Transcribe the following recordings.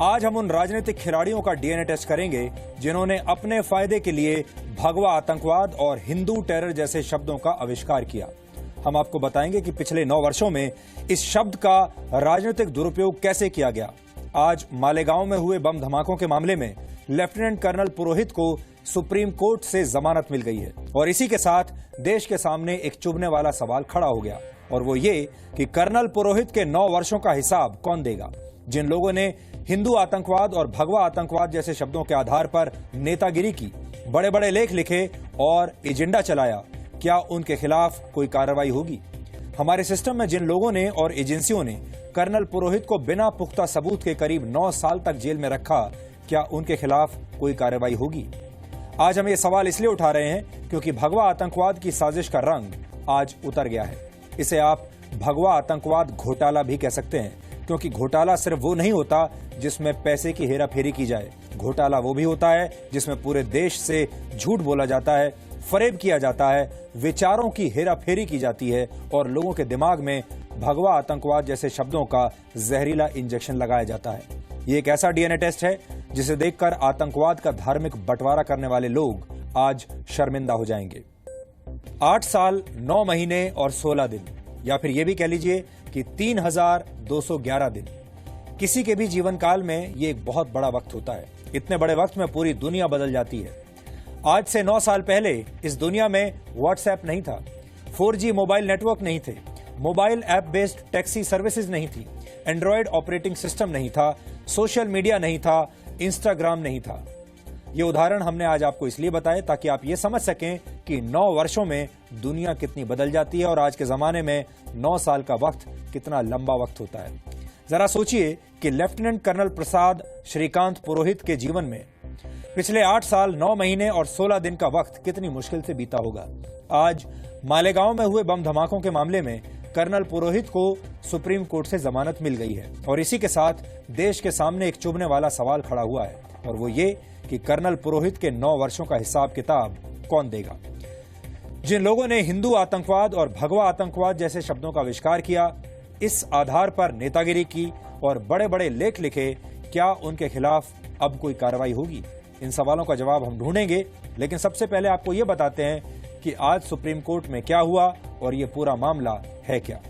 आज हम उन राजनीतिक खिलाड़ियों का डीएनए टेस्ट करेंगे जिन्होंने अपने फायदे के लिए भगवा आतंकवाद और हिंदू टेरर जैसे शब्दों का आविष्कार किया। हम आपको बताएंगे कि पिछले 9 वर्षों में इस शब्द का राजनीतिक दुरुपयोग कैसे किया गया। आज मालेगांव में हुए बम धमाकों के मामले में लेफ्टिनेंट कर्नल पुरोहित को सुप्रीम कोर्ट से जमानत मिल गई है और इसी के साथ देश के सामने एक चुभने वाला सवाल खड़ा हो गया और वो ये कि कर्नल पुरोहित के 9 वर्षों का हिसाब कौन देगा। जिन लोगों ने हिंदू आतंकवाद और भगवा आतंकवाद जैसे शब्दों के आधार पर नेतागिरी की, बड़े बड़े लेख लिखे और एजेंडा चलाया, क्या उनके खिलाफ कोई कार्रवाई होगी? हमारे सिस्टम में जिन लोगों ने और एजेंसियों ने कर्नल पुरोहित को बिना पुख्ता सबूत के करीब 9 साल तक जेल में रखा, क्या उनके खिलाफ कोई कार्रवाई होगी? आज हम ये सवाल इसलिए उठा रहे हैं क्योंकि भगवा आतंकवाद की साजिश का रंग आज उतर गया है। इसे आप भगवा आतंकवाद घोटाला भी कह सकते हैं, क्योंकि घोटाला सिर्फ वो नहीं होता जिसमें पैसे की हेराफेरी की जाए। घोटाला वो भी होता है जिसमें पूरे देश से झूठ बोला जाता है, फरेब किया जाता है, विचारों की हेराफेरी की जाती है और लोगों के दिमाग में भगवा आतंकवाद जैसे शब्दों का जहरीला इंजेक्शन लगाया जाता है। ये एक ऐसा डीएनए टेस्ट है जिसे देखकर आतंकवाद का धार्मिक बंटवारा करने वाले लोग आज शर्मिंदा हो जाएंगे। 8 साल 9 महीने और 16 दिन, या फिर यह भी कह लीजिए कि 3211 दिन, किसी के भी जीवन काल में ये एक बहुत बड़ा वक्त होता है। इतने बड़े वक्त में पूरी दुनिया बदल जाती है। आज से 9 साल पहले इस दुनिया में व्हाट्सएप नहीं था, 4G मोबाइल नेटवर्क नहीं थे, mobile app based taxi services नहीं थी, एंड्रॉयड ऑपरेटिंग सिस्टम नहीं था, सोशल मीडिया नहीं था, इंस्टाग्राम नहीं था। ये उदाहरण हमने आज आपको इसलिए बताए ताकि आप ये समझ सकें कि 9 वर्षों में दुनिया कितनी बदल जाती है और आज के जमाने में 9 साल का वक्त कितना लंबा वक्त होता है। जरा सोचिए कि लेफ्टिनेंट कर्नल प्रसाद श्रीकांत पुरोहित के जीवन में पिछले 8 साल 9 महीने और 16 दिन का वक्त कितनी मुश्किल से बीता होगा। आज मालेगांव में हुए बम धमाकों के मामले में कर्नल पुरोहित को सुप्रीम कोर्ट से जमानत मिल गई है और इसी के साथ देश के सामने एक चुभने वाला सवाल खड़ा हुआ है और वो ये कि कर्नल पुरोहित के 9 वर्षों का हिसाब किताब कौन देगा। जिन लोगों ने हिंदू आतंकवाद और भगवा आतंकवाद जैसे शब्दों का आविष्कार किया, इस आधार पर नेतागिरी की और बड़े बड़े लेख लिखे, क्या उनके खिलाफ अब कोई कार्रवाई होगी? इन सवालों का जवाब हम ढूंढेंगे, लेकिन सबसे पहले आपको यह बताते हैं कि आज सुप्रीम कोर्ट में क्या हुआ और यह पूरा मामला है क्या।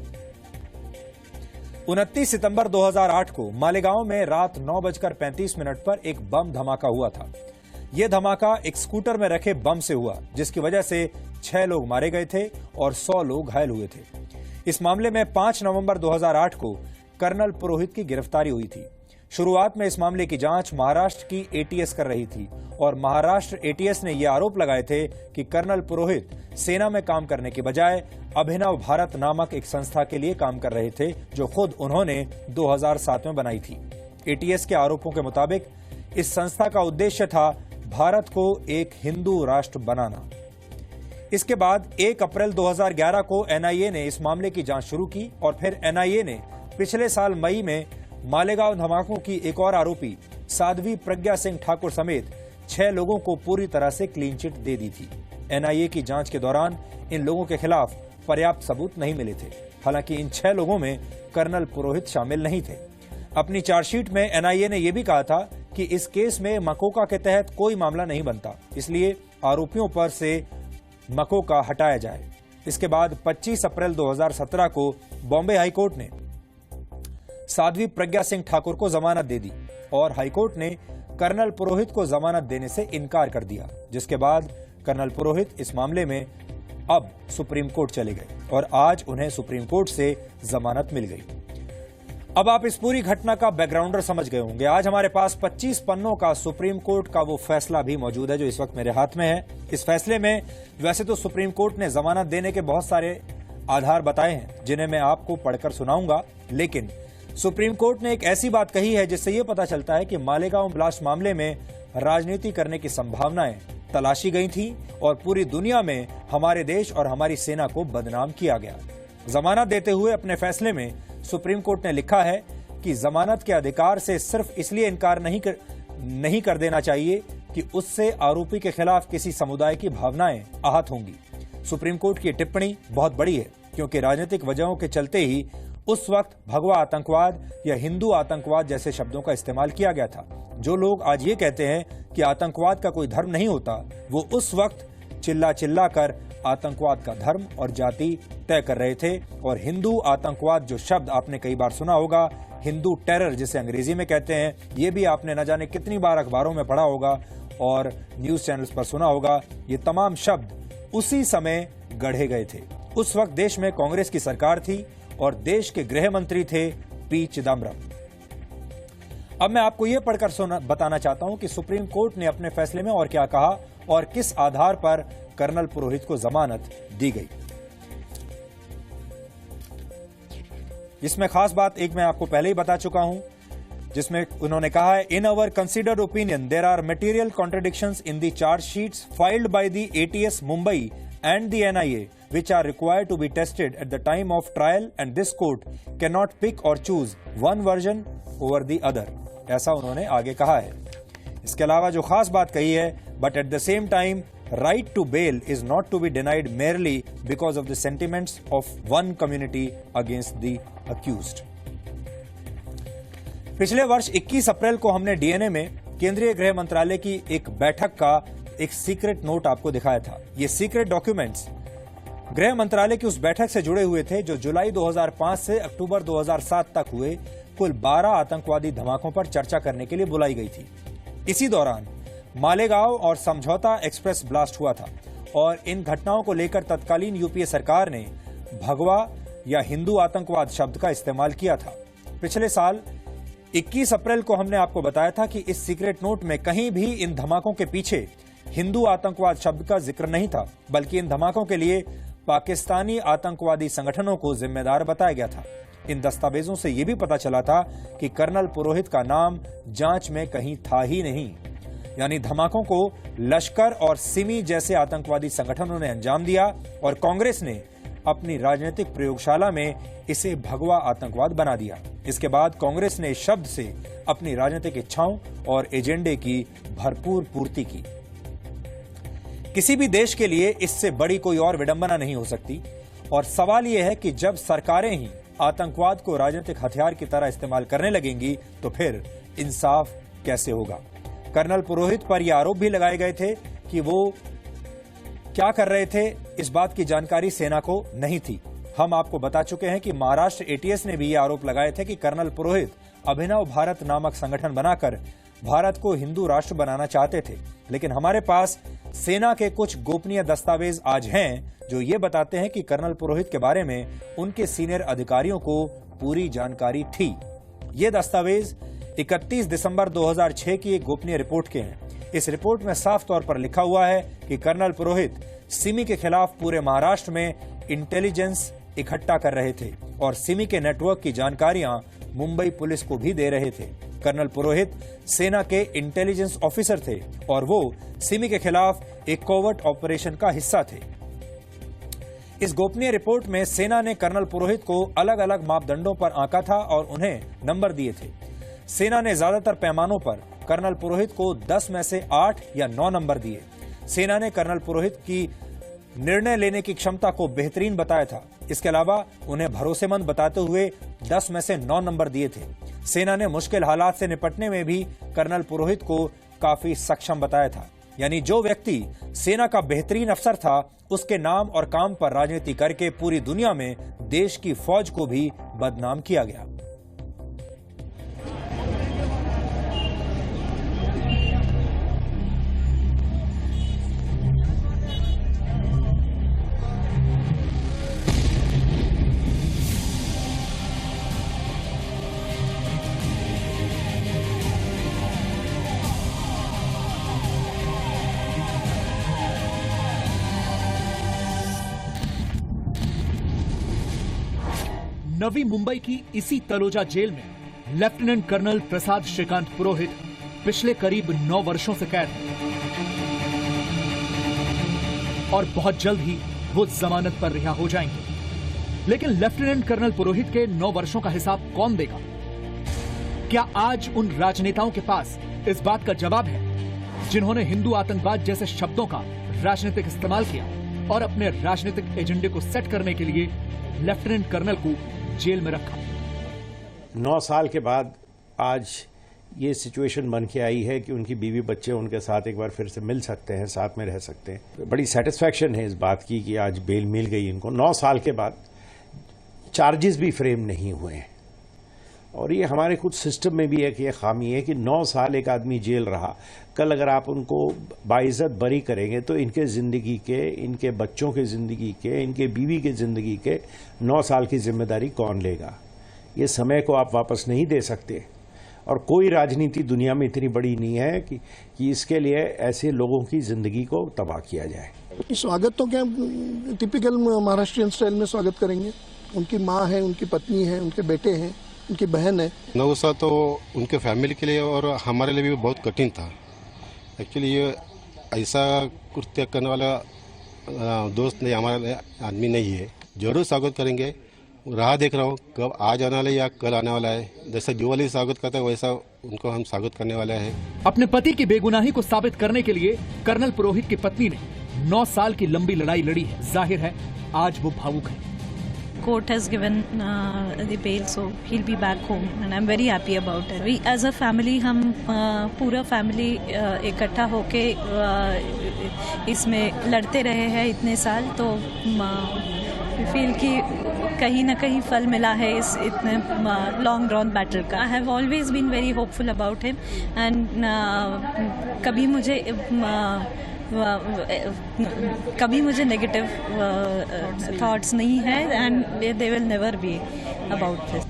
29 सितंबर 2008 को मालेगांव में रात 9:35 पर एक बम धमाका हुआ था। यह धमाका एक स्कूटर में रखे बम से हुआ, जिसकी वजह से 6 लोग मारे गए थे और 100 लोग घायल हुए थे। इस मामले में 5 नवंबर 2008 को कर्नल पुरोहित की गिरफ्तारी हुई थी। शुरुआत में इस मामले की जांच महाराष्ट्र की एटीएस कर रही थी और महाराष्ट्र एटीएस ने यह आरोप लगाए थे कि कर्नल पुरोहित सेना में काम करने के बजाय अभिनव भारत नामक एक संस्था के लिए काम कर रहे थे, जो खुद उन्होंने 2007 में बनाई थी। एटीएस के आरोपों के मुताबिक इस संस्था का उद्देश्य था भारत को एक हिंदू राष्ट्र बनाना। इसके बाद 1 अप्रैल 2011 को एनआईए ने इस मामले की जांच शुरू की और फिर एनआईए ने पिछले साल मई में मालेगांव धमाकों की एक और आरोपी साध्वी प्रज्ञा सिंह ठाकुर समेत 6 लोगों को पूरी तरह से क्लीन चिट दे दी थी। एनआईए की जांच के दौरान इन लोगों के खिलाफ पर्याप्त सबूत नहीं मिले थे। हालांकि इन 6 लोगों में कर्नल पुरोहित शामिल नहीं थे। अपनी चार्जशीट में एनआईए ने यह भी कहा था कि इस केस में मकोका के तहत कोई मामला नहीं बनता, इसलिए आरोपियों पर से मकोका हटाया जाए। इसके बाद 25 अप्रैल 2017 को बॉम्बे हाईकोर्ट ने साध्वी प्रज्ञा सिंह ठाकुर को जमानत दे दी और हाईकोर्ट ने कर्नल पुरोहित को जमानत देने से इनकार कर दिया, जिसके बाद कर्नल पुरोहित इस मामले में अब सुप्रीम कोर्ट चले गए और आज उन्हें सुप्रीम कोर्ट से जमानत मिल गई। अब आप इस पूरी घटना का बैकग्राउंडर समझ गए होंगे। आज हमारे पास 25 पन्नों का सुप्रीम कोर्ट का वो फैसला भी मौजूद है जो इस वक्त मेरे हाथ में है। इस फैसले में वैसे तो सुप्रीम कोर्ट ने जमानत देने के बहुत सारे आधार बताए हैं जिन्हें मैं आपको पढ़कर सुनाऊंगा, लेकिन सुप्रीम कोर्ट ने एक ऐसी बात कही है जिससे यह पता चलता है कि मालेगांव ब्लास्ट मामले में राजनीति करने की संभावनाएं तलाशी गई थी और पूरी दुनिया में हमारे देश और हमारी सेना को बदनाम किया गया। जमानत देते हुए अपने फैसले में सुप्रीम कोर्ट ने लिखा है कि जमानत के अधिकार से सिर्फ इसलिए इनकार नहीं कर देना चाहिए कि उससे आरोपी के खिलाफ किसी समुदाय की भावनाएं आहत होंगी। सुप्रीम कोर्ट की टिप्पणी बहुत बड़ी है क्योंकि राजनीतिक वजहों के चलते ही उस वक्त भगवा आतंकवाद या हिंदू आतंकवाद जैसे शब्दों का इस्तेमाल किया गया था। जो लोग आज ये कहते हैं कि आतंकवाद का कोई धर्म नहीं होता, वो उस वक्त चिल्ला चिल्ला कर आतंकवाद का धर्म और जाति तय कर रहे थे। और हिंदू आतंकवाद जो शब्द आपने कई बार सुना होगा, हिंदू टेरर जिसे अंग्रेजी में कहते हैं, ये भी आपने न जाने कितनी बार अखबारों में पढ़ा होगा और न्यूज चैनल्स पर सुना होगा। ये तमाम शब्द उसी समय गढ़े गए थे। उस वक्त देश में कांग्रेस की सरकार थी और देश के गृह मंत्री थे पी चिदम्बरम। अब मैं आपको यह पढ़कर बताना चाहता हूं कि सुप्रीम कोर्ट ने अपने फैसले में और क्या कहा और किस आधार पर कर्नल पुरोहित को जमानत दी गई। इसमें खास बात एक मैं आपको पहले ही बता चुका हूं, जिसमें उन्होंने कहा है, in our considered opinion there are material contradictions in the chargesheets filed by the ATS Mumbai and the NIA, which are required to be tested at the time of trial, and this court cannot pick or choose one version over the other. ऐसा उन्होंने आगे कहा है। इसके अलावा जो खास बात कही है, but at the same time, right to bail is not to be denied merely because of the sentiments of one community against the accused. पिछले वर्ष 21 अप्रैल को हमने डीएनए में केंद्रीय गृह मंत्रालय की एक बैठक का एक सीक्रेट नोट आपको दिखाया था। ये सीक्रेट डॉक्यूमेंट्स गृह मंत्रालय की उस बैठक से जुड़े हुए थे जो जुलाई 2005 से अक्टूबर 2007 तक हुए कुल 12 आतंकवादी धमाकों पर चर्चा करने के लिए बुलाई गई थी। इसी दौरान मालेगांव और समझौता एक्सप्रेस ब्लास्ट हुआ था और इन घटनाओं को लेकर तत्कालीन यूपीए सरकार ने भगवा या हिंदू आतंकवाद शब्द का इस्तेमाल किया था। पिछले साल 21 अप्रैल को हमने आपको बताया था कि इस सीक्रेट नोट में कहीं भी इन धमाकों के पीछे हिंदू आतंकवाद शब्द का जिक्र नहीं था, बल्कि इन धमाकों के लिए पाकिस्तानी आतंकवादी संगठनों को जिम्मेदार बताया गया था। इन दस्तावेजों से यह भी पता चला था कि कर्नल पुरोहित का नाम जांच में कहीं था ही नहीं। यानी धमाकों को लश्कर और सिमी जैसे आतंकवादी संगठनों ने अंजाम दिया और कांग्रेस ने अपनी राजनीतिक प्रयोगशाला में इसे भगवा आतंकवाद बना दिया। इसके बाद कांग्रेस ने इस शब्द से अपनी राजनीतिक इच्छाओं और एजेंडे की भरपूर पूर्ति की। किसी भी देश के लिए इससे बड़ी कोई और विडंबना नहीं हो सकती और सवाल यह है कि जब सरकारें ही आतंकवाद को राजनीतिक हथियार की तरह इस्तेमाल करने लगेंगी तो फिर इंसाफ कैसे होगा। कर्नल पुरोहित पर यह आरोप भी लगाए गए थे कि वो क्या कर रहे थे, इस बात की जानकारी सेना को नहीं थी। हम आपको बता चुके हैं कि महाराष्ट्र एटीएस ने भी ये आरोप लगाए थे कि कर्नल पुरोहित अभिनव भारत नामक संगठन बनाकर भारत को हिंदू राष्ट्र बनाना चाहते थे। लेकिन हमारे पास सेना के कुछ गोपनीय दस्तावेज आज हैं जो ये बताते हैं कि कर्नल पुरोहित के बारे में उनके सीनियर अधिकारियों को पूरी जानकारी थी। ये दस्तावेज 31 दिसंबर 2006 की एक गोपनीय रिपोर्ट के हैं। इस रिपोर्ट में साफ तौर पर लिखा हुआ है कि कर्नल पुरोहित सिमी के खिलाफ पूरे महाराष्ट्र में इंटेलिजेंस इकट्ठा कर रहे थे और सिमी के नेटवर्क की जानकारियां मुंबई पुलिस को भी दे रहे थे। कर्नल पुरोहित सेना के इंटेलिजेंस ऑफिसर थे और वो सिमी के खिलाफ एक कोवर्ट ऑपरेशन का हिस्सा थे। इस गोपनीय रिपोर्ट में सेना ने कर्नल पुरोहित को अलग अलग मापदंडों पर आंका था और उन्हें नंबर दिए थे। सेना ने ज्यादातर पैमानों पर कर्नल पुरोहित को 10 में से 8 या 9 नंबर दिए। सेना ने कर्नल पुरोहित की निर्णय लेने की क्षमता को बेहतरीन बताया था। इसके अलावा उन्हें भरोसेमंद बताते हुए 10 में से 9 नंबर दिए थे। सेना ने मुश्किल हालात से निपटने में भी कर्नल पुरोहित को काफी सक्षम बताया था। यानी जो व्यक्ति सेना का बेहतरीन अफसर था, उसके नाम और काम पर राजनीति करके पूरी दुनिया में देश की फौज को भी बदनाम किया गया। नवी मुंबई की इसी तलोजा जेल में लेफ्टिनेंट कर्नल प्रसाद श्रीकांत पुरोहित पिछले करीब 9 वर्षों से कैद हैं और बहुत जल्द ही वो जमानत पर रिहा हो जाएंगे। लेकिन लेफ्टिनेंट कर्नल पुरोहित के 9 वर्षों का हिसाब कौन देगा? क्या आज उन राजनेताओं के पास इस बात का जवाब है जिन्होंने हिंदू आतंकवाद जैसे शब्दों का राजनीतिक इस्तेमाल किया और अपने राजनीतिक एजेंडे को सेट करने के लिए लेफ्टिनेंट कर्नल को जेल में रखा। 9 साल के बाद आज ये सिचुएशन बन के आई है कि उनकी बीवी बच्चे उनके साथ एक बार फिर से मिल सकते हैं, साथ में रह सकते हैं। बड़ी सेटिस्फैक्शन है इस बात की कि आज बेल मिल गई इनको 9 साल के बाद। चार्जेस भी फ्रेम नहीं हुए हैं और ये हमारे कुछ सिस्टम में भी एक ये खामी है कि 9 साल एक आदमी जेल रहा, कल अगर आप उनको बाइज्जत बरी करेंगे तो इनके ज़िंदगी के, इनके बच्चों के ज़िंदगी के, इनके बीवी के ज़िंदगी के 9 साल की जिम्मेदारी कौन लेगा? ये समय को आप वापस नहीं दे सकते और कोई राजनीति दुनिया में इतनी बड़ी नहीं है कि इसके लिए ऐसे लोगों की ज़िंदगी को तबाह किया जाए। स्वागत तो क्या टिपिकल महाराष्ट्रियन स्टाइल में स्वागत करेंगे। उनकी माँ है, उनकी पत्नी है, उनके बेटे हैं, उनकी बहन है। 9 साल तो उनके फैमिली के लिए और हमारे लिए भी बहुत कठिन था। एक्चुअली ये ऐसा कृत्य करने वाला दोस्त नहीं, हमारा आदमी नहीं है। जरूर स्वागत करेंगे। राह देख रहा हूँ कब आज आने वाला है या कल आने वाला है। जैसा जो वाली स्वागत करता है वैसा उनको हम स्वागत करने वाले हैं। अपने पति की बेगुनाही को साबित करने के लिए कर्नल पुरोहित की पत्नी ने 9 साल की लंबी लड़ाई लड़ी है। जाहिर है आज वो भावुक है। Court has given the bail, so he'll be back home, and I'm very happy about it. We, as a family, हम पूरा फैमिली इकट्ठा होके इसमें लड़ते रहे हैं इतने साल, तो फील कि कहीं ना कहीं फल मिला है इस इतने लॉन्ग ड्रॉन बैटल का। I have always been very hopeful about him and कभी मुझे नेगेटिव थॉट्स नहीं है and they will never be about this.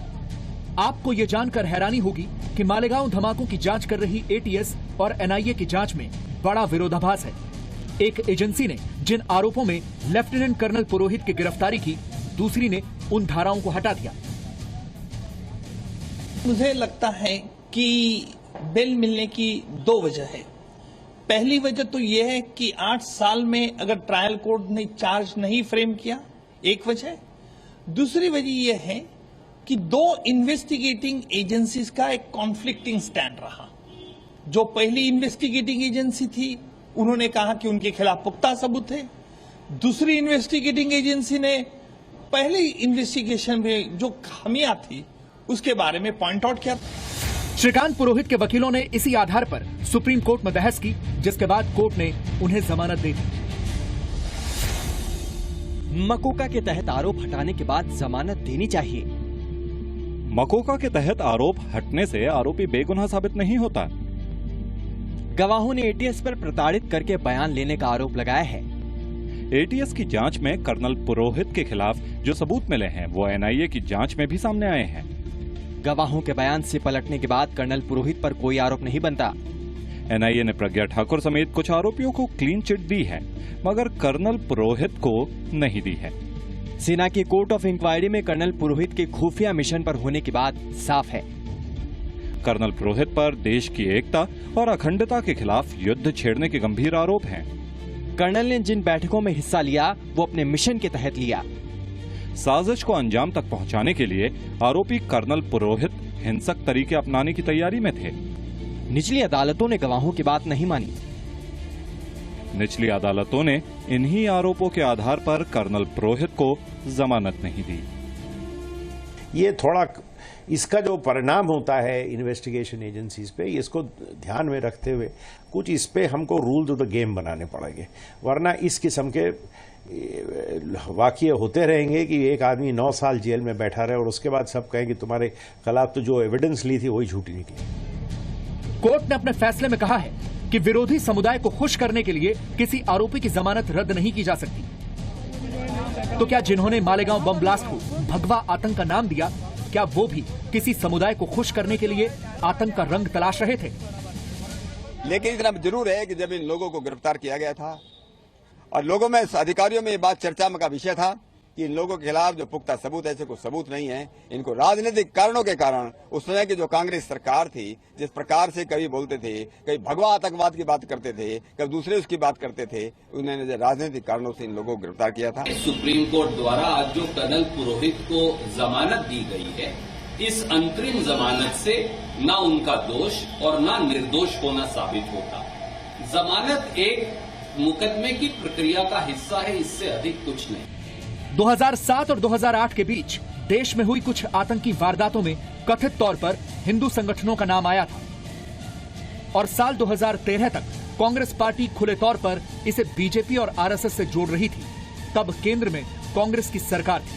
आपको ये जानकर हैरानी होगी कि मालेगांव धमाकों की जांच कर रही एटीएस और एनआईए की जांच में बड़ा विरोधाभास है। एक एजेंसी ने जिन आरोपों में लेफ्टिनेंट कर्नल पुरोहित की गिरफ्तारी की, दूसरी ने उन धाराओं को हटा दिया। मुझे लगता है कि बेल मिलने की 2 वजह है। पहली वजह तो यह है कि 8 साल में अगर ट्रायल कोर्ट ने चार्ज नहीं फ्रेम किया, एक वजह। दूसरी वजह यह है कि 2 इन्वेस्टिगेटिंग एजेंसीज का एक कॉन्फ्लिक्टिंग स्टैंड रहा। जो पहली इन्वेस्टिगेटिंग एजेंसी थी उन्होंने कहा कि उनके खिलाफ पुख्ता सबूत है। दूसरी इन्वेस्टिगेटिंग एजेंसी ने पहले इन्वेस्टिगेशन में जो खामियां थी उसके बारे में पॉइंट आउट किया। श्रीकांत पुरोहित के वकीलों ने इसी आधार पर सुप्रीम कोर्ट में बहस की, जिसके बाद कोर्ट ने उन्हें जमानत दे दी। मकोका के तहत आरोप हटाने के बाद जमानत देनी चाहिए। मकोका के तहत आरोप हटने से आरोपी बेगुनाह साबित नहीं होता। गवाहों ने एटीएस पर प्रताड़ित करके बयान लेने का आरोप लगाया है। एटीएस की जांच में कर्नल पुरोहित के खिलाफ जो सबूत मिले हैं वो एनआईए की जांच में भी सामने आए हैं। गवाहों के बयान से पलटने के बाद कर्नल पुरोहित पर कोई आरोप नहीं बनता। एनआईए ने प्रज्ञा ठाकुर समेत कुछ आरोपियों को क्लीन चिट दी है, मगर कर्नल पुरोहित को नहीं दी है। सेना की कोर्ट ऑफ इंक्वायरी में कर्नल पुरोहित के खुफिया मिशन पर होने की बात साफ है। कर्नल पुरोहित पर देश की एकता और अखंडता के खिलाफ युद्ध छेड़ने के गंभीर आरोप हैं। कर्नल ने जिन बैठकों में हिस्सा लिया वो अपने मिशन के तहत लिया। साजिश को अंजाम तक पहुंचाने के लिए आरोपी कर्नल पुरोहित हिंसक तरीके अपनाने की तैयारी में थे। निचली अदालतों ने गवाहों की बात नहीं मानी। निचली अदालतों ने इन्हीं आरोपों के आधार पर कर्नल पुरोहित को जमानत नहीं दी। ये थोड़ा इसका जो परिणाम होता है इन्वेस्टिगेशन एजेंसीज पे, इसको ध्यान में रखते हुए कुछ इस पे हमको रूल्स ऑफ द गेम बनाने पड़ेंगे, वरना इस किस्म के वाकये होते रहेंगे कि एक आदमी 9 साल जेल में बैठा रहे और उसके बाद सब कहें कि तुम्हारे खिलाफ तो जो एविडेंस ली थी वही झूठी निकली। कोर्ट ने अपने फैसले में कहा है कि विरोधी समुदाय को खुश करने के लिए किसी आरोपी की जमानत रद्द नहीं की जा सकती। तो क्या जिन्होंने मालेगांव बम ब्लास्ट को भगवा आतंक का नाम दिया, क्या वो भी किसी समुदाय को खुश करने के लिए आतंक का रंग तलाश रहे थे? लेकिन इतना जरूर है कि जब इन लोगों को गिरफ्तार किया गया था और लोगों में, अधिकारियों में ये बात चर्चा का विषय था कि इन लोगों के खिलाफ जो पुख्ता सबूत, ऐसे कोई सबूत नहीं है। इनको राजनीतिक कारणों के कारण उस समय की जो कांग्रेस सरकार थी, जिस प्रकार से कभी बोलते थे, कभी भगवा आतंकवाद की बात करते थे, कभी दूसरे उसकी बात करते थे, उन्होंने राजनीतिक कारणों से इन लोगों को गिरफ्तार किया था। सुप्रीम कोर्ट द्वारा आज जो कर्नल पुरोहित को जमानत दी गई है, इस अंतरिम जमानत से न उनका दोष और न निर्दोष होना साबित होता। जमानत एक मुकदमे की प्रक्रिया का हिस्सा है, इससे अधिक कुछ नहीं। 2007 और 2008 के बीच देश में हुई कुछ आतंकी वारदातों में कथित तौर पर हिंदू संगठनों का नाम आया था और साल 2013 तक कांग्रेस पार्टी खुले तौर पर इसे बीजेपी और आरएसएस से जोड़ रही थी। तब केंद्र में कांग्रेस की सरकार थी।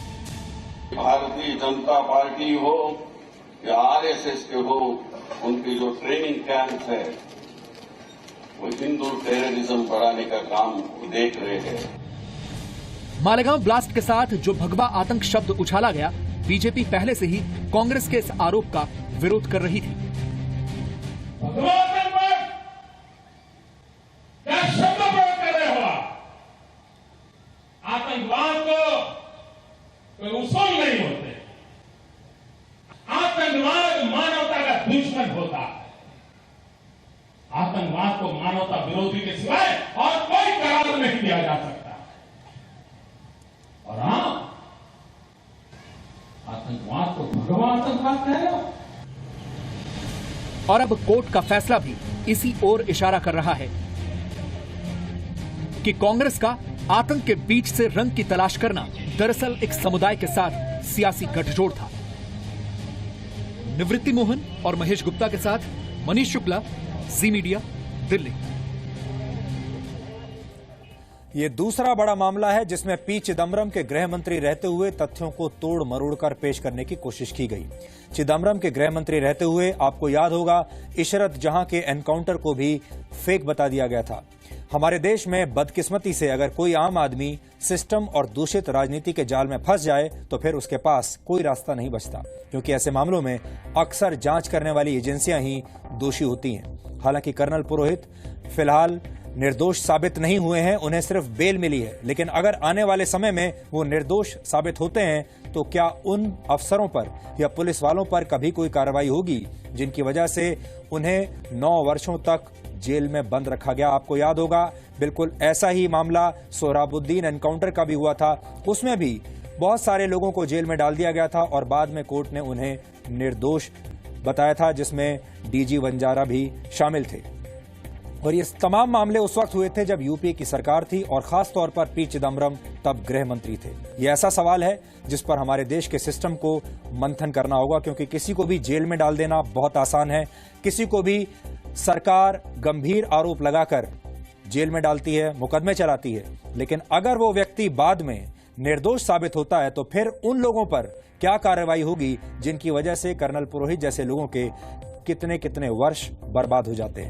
भारतीय जनता पार्टी हो या आरएसएस के हो, उनके जो ट्रेनिंग कैंप है वो हिंदू टेररिज्म बढ़ाने का काम देख रहे हैं। मालेगांव ब्लास्ट के साथ जो भगवा आतंक शब्द उछाला गया, बीजेपी पहले से ही कांग्रेस के इस आरोप का विरोध कर रही थी। क्या शब्द प्रयोग कर रहे हो आप? आतंकवाद को कोई उसूल नहीं होते। आतंकवाद मानवता का दुश्मन होता है। आतंकवाद को मानवता विरोधी के सिवाय और कोई करार नहीं दिया जा सकता। और हाँ, आतंकवाद को भगवा आतंकवाद कह रहे हो। और अब कोर्ट का फैसला भी इसी ओर इशारा कर रहा है कि कांग्रेस का आतंक के बीच से रंग की तलाश करना दरअसल एक समुदाय के साथ सियासी गठजोड़ था। निवृत्ति मोहन और महेश गुप्ता के साथ मनीष शुक्ला, जी मीडिया, दिल्ली। ये दूसरा बड़ा मामला है जिसमें पी चिदम्बरम के गृह मंत्री रहते हुए तथ्यों को तोड़ मरोड़ कर पेश करने की कोशिश की गई। चिदम्बरम के गृह मंत्री रहते हुए आपको याद होगा इशरत जहां के एनकाउंटर को भी फेक बता दिया गया था। हमारे देश में बदकिस्मती से अगर कोई आम आदमी सिस्टम और दूषित राजनीति के जाल में फंस जाए तो फिर उसके पास कोई रास्ता नहीं बचता, क्योंकि ऐसे मामलों में अक्सर जांच करने वाली एजेंसियां ही दोषी होती हैं। हालांकि कर्नल पुरोहित फिलहाल निर्दोष साबित नहीं हुए हैं, उन्हें सिर्फ बेल मिली है। लेकिन अगर आने वाले समय में वो निर्दोष साबित होते हैं तो क्या उन अफसरों पर या पुलिस वालों पर कभी कोई कार्रवाई होगी जिनकी वजह से उन्हें 9 वर्षों तक जेल में बंद रखा गया? आपको याद होगा बिल्कुल ऐसा ही मामला सोहराबुद्दीन एनकाउंटर का भी हुआ था। उसमें भी बहुत सारे लोगों को जेल में डाल दिया गया था और बाद में कोर्ट ने उन्हें निर्दोष बताया था, जिसमें डीजी वंजारा भी शामिल थे। और ये तमाम मामले उस वक्त हुए थे जब यूपीए की सरकार थी और खास तौर पर पी चिदम्बरम तब गृह मंत्री थे। ये ऐसा सवाल है जिस पर हमारे देश के सिस्टम को मंथन करना होगा, क्योंकि किसी को भी जेल में डाल देना बहुत आसान है। किसी को भी सरकार गंभीर आरोप लगाकर जेल में डालती है, मुकदमे चलाती है, लेकिन अगर वो व्यक्ति बाद में निर्दोष साबित होता है तो फिर उन लोगों पर क्या कार्रवाई होगी जिनकी वजह से कर्नल पुरोहित जैसे लोगों के कितने कितने वर्ष बर्बाद हो जाते हैं।